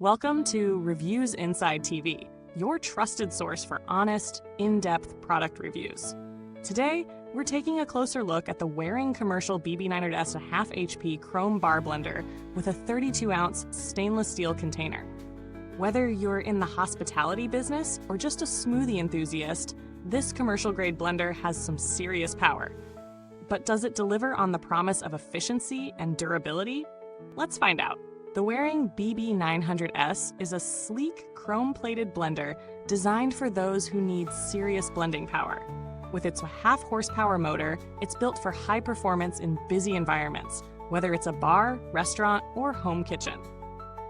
Welcome to Reviewsinside TV, your trusted source for honest, in-depth product reviews. Today, we're taking a closer look at the Waring Commercial BB900S 1/2 HP Chrome Bar Blender with a 32-ounce stainless steel container. Whether you're in the hospitality business or just a smoothie enthusiast, this commercial-grade blender has some serious power. But does it deliver on the promise of efficiency and durability? Let's find out. The Waring BB900S is a sleek, chrome-plated blender designed for those who need serious blending power. With its 1/2 horsepower motor, it's built for high performance in busy environments, whether it's a bar, restaurant, or home kitchen.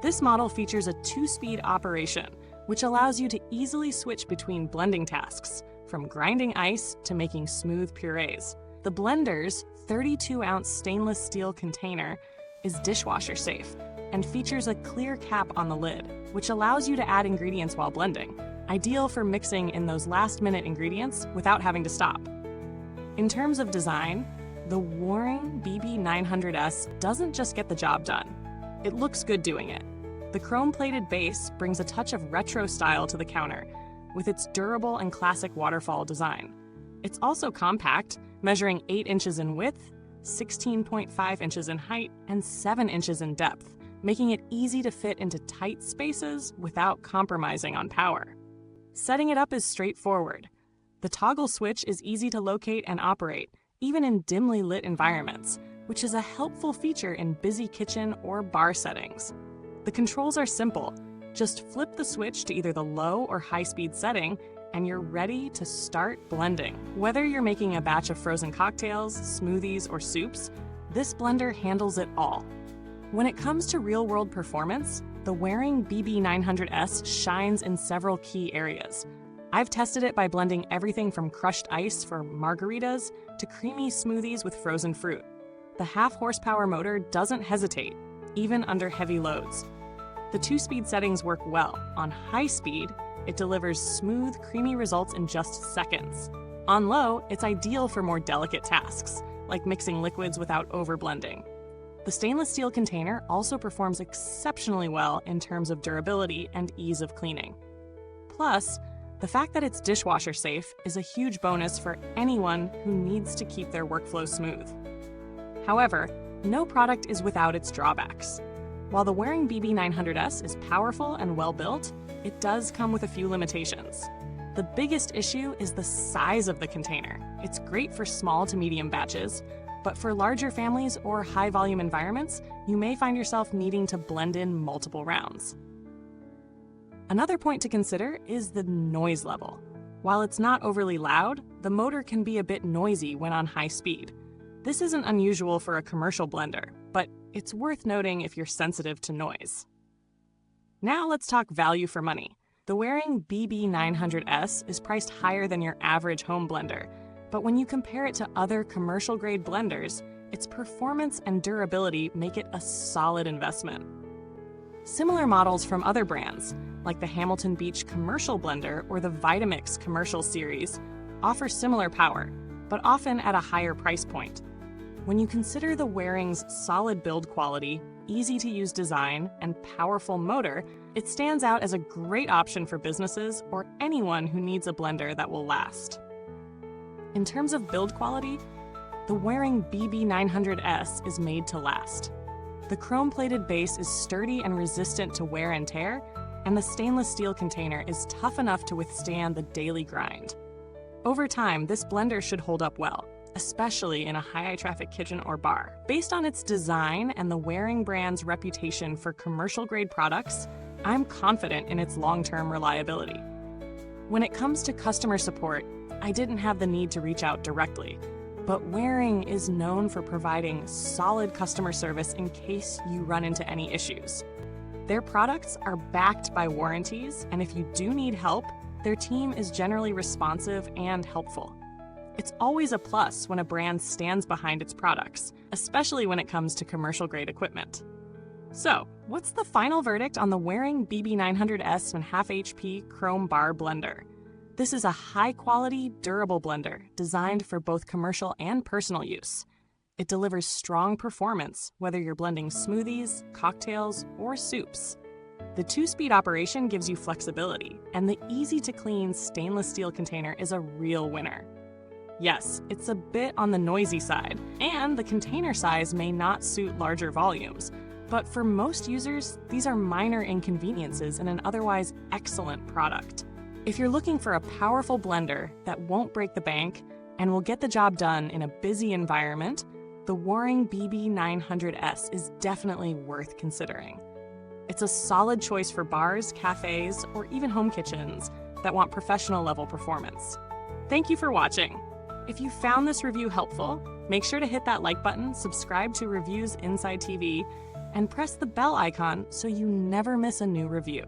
This model features a 2-speed operation, which allows you to easily switch between blending tasks, from grinding ice to making smooth purees. The blender's 32-ounce stainless steel container is dishwasher safe and features a clear cap on the lid, which allows you to add ingredients while blending, ideal for mixing in those last-minute ingredients without having to stop. In terms of design, the Waring BB900S doesn't just get the job done. It looks good doing it. The chrome-plated base brings a touch of retro style to the counter, with its durable and classic waterfall design. It's also compact, measuring 8 inches in width, 16.5 inches in height, and 7 inches in depth, making it easy to fit into tight spaces without compromising on power. Setting it up is straightforward. The toggle switch is easy to locate and operate, even in dimly lit environments, which is a helpful feature in busy kitchen or bar settings. The controls are simple. Just flip the switch to either the low or high-speed setting, and you're ready to start blending. Whether you're making a batch of frozen cocktails, smoothies, or soups, this blender handles it all. When it comes to real-world performance, the Waring BB900S shines in several key areas. I've tested it by blending everything from crushed ice for margaritas to creamy smoothies with frozen fruit. The 1/2 horsepower motor doesn't hesitate, even under heavy loads. The 2-speed settings work well. On high speed, it delivers smooth, creamy results in just seconds. On low, it's ideal for more delicate tasks, like mixing liquids without overblending. The stainless steel container also performs exceptionally well in terms of durability and ease of cleaning. Plus, the fact that it's dishwasher safe is a huge bonus for anyone who needs to keep their workflow smooth. However, no product is without its drawbacks. While the Waring BB900S is powerful and well-built, it does come with a few limitations. The biggest issue is the size of the container. It's great for small to medium batches, but for larger families or high-volume environments, you may find yourself needing to blend in multiple rounds. Another point to consider is the noise level. While it's not overly loud, the motor can be a bit noisy when on high speed. This isn't unusual for a commercial blender, but it's worth noting if you're sensitive to noise. Now let's talk value for money. The Waring BB900S is priced higher than your average home blender, but when you compare it to other commercial-grade blenders, its performance and durability make it a solid investment. Similar models from other brands, like the Hamilton Beach Commercial Blender or the Vitamix Commercial Series, offer similar power, but often at a higher price point. When you consider the Waring's solid build quality, easy-to-use design, and powerful motor, it stands out as a great option for businesses or anyone who needs a blender that will last. In terms of build quality, the Waring BB900S is made to last. The chrome-plated base is sturdy and resistant to wear and tear, and the stainless steel container is tough enough to withstand the daily grind. Over time, this blender should hold up well, especially in a high-traffic kitchen or bar. Based on its design and the Waring brand's reputation for commercial-grade products, I'm confident in its long-term reliability. When it comes to customer support, I didn't have the need to reach out directly, but Waring is known for providing solid customer service in case you run into any issues. Their products are backed by warranties, and if you do need help, their team is generally responsive and helpful. It's always a plus when a brand stands behind its products, especially when it comes to commercial-grade equipment. So, what's the final verdict on the Waring BB900S 1/2 HP Chrome Bar Blender? This is a high-quality, durable blender designed for both commercial and personal use. It delivers strong performance whether you're blending smoothies, cocktails, or soups. The 2-speed operation gives you flexibility, and the easy-to-clean stainless steel container is a real winner. Yes, it's a bit on the noisy side, and the container size may not suit larger volumes, but for most users, these are minor inconveniences in an otherwise excellent product. If you're looking for a powerful blender that won't break the bank and will get the job done in a busy environment, the Waring BB900S is definitely worth considering. It's a solid choice for bars, cafes, or even home kitchens that want professional-level performance. Thank you for watching. If you found this review helpful, make sure to hit that like button, subscribe to Reviewsinside TV, and press the bell icon so you never miss a new review.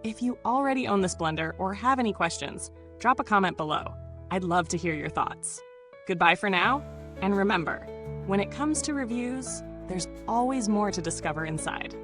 If you already own this blender or have any questions, drop a comment below. I'd love to hear your thoughts. Goodbye for now, and remember, when it comes to reviews, there's always more to discover inside.